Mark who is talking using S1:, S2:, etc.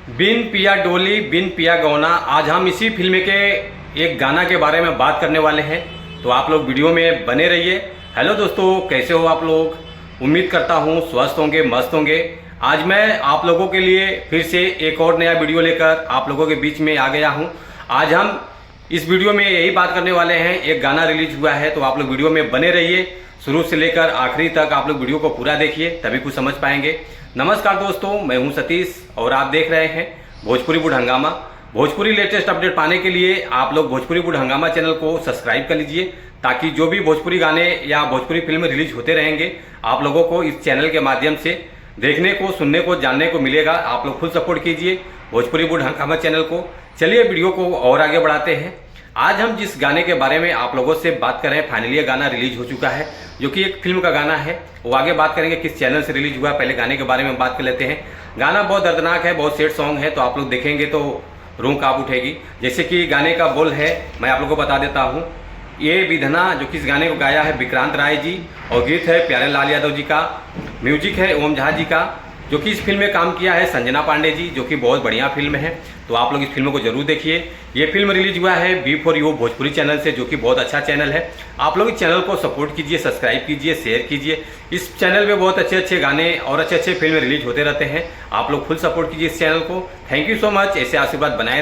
S1: बिन पिया डोली बिन पिया गौना। आज हम इसी फिल्म के एक गाना के बारे में बात करने वाले हैं, तो आप लोग वीडियो में बने रहिए। हेलो दोस्तों, कैसे हो आप लोग? उम्मीद करता हूँ स्वस्थ होंगे, मस्त होंगे। आज मैं आप लोगों के लिए फिर से एक और नया वीडियो लेकर आप लोगों के बीच में आ गया हूँ। आज हम इस वीडियो में यही बात करने वाले हैं, एक गाना रिलीज हुआ है, तो आप लोग वीडियो में बने रहिए। शुरू से लेकर आखिरी तक आप लोग वीडियो को पूरा देखिए, तभी कुछ समझ पाएंगे। नमस्कार दोस्तों, मैं हूं सतीश और आप देख रहे हैं भोजपुरी वुड हंगामा। भोजपुरी लेटेस्ट अपडेट पाने के लिए आप लोग भोजपुरी वुड हंगामा चैनल को सब्सक्राइब कर लीजिए, ताकि जो भी भोजपुरी गाने या भोजपुरी फिल्म रिलीज होते रहेंगे आप लोगों को इस चैनल के माध्यम से देखने को, सुनने को, जानने को मिलेगा। आप लोग फुल सपोर्ट कीजिए भोजपुरी वुड हंगामा चैनल को। चलिए वीडियो को और आगे बढ़ाते हैं। आज हम जिस गाने के बारे में आप लोगों से बात कर रहे हैं, फाइनली ये गाना रिलीज हो चुका है, जो कि एक फिल्म का गाना है। वो आगे बात करेंगे किस चैनल से रिलीज हुआ, पहले गाने के बारे में बात कर लेते हैं। गाना बहुत दर्दनाक है, बहुत सैड सॉन्ग है, तो आप लोग देखेंगे तो रूह कांप उठेगी। जैसे कि गाने का बोल है, मैं आप लोगों को बता देता हूँ। ये विधना, जो कि इस गाने को गाया है विक्रांत राय जी, और गीत है प्यारे लाल यादव जी का, म्यूजिक है ओम झा जी का, जो कि इस फिल्म में काम किया है संजना पांडे जी, जो कि बहुत बढ़िया फिल्म है। तो आप लोग इस फिल्म को जरूर देखिए। ये फिल्म रिलीज हुआ है B4U भोजपुरी चैनल से, जो कि बहुत अच्छा चैनल है। आप लोग इस चैनल को सपोर्ट कीजिए, सब्सक्राइब कीजिए, शेयर कीजिए। इस चैनल पे बहुत अच्छे अच्छे गाने और अच्छे अच्छे फिल्म रिलीज होते रहते हैं। आप लोग फुल सपोर्ट कीजिए इस चैनल को। Thank you so much. ऐसे आशीर्वाद बनाए रखिए।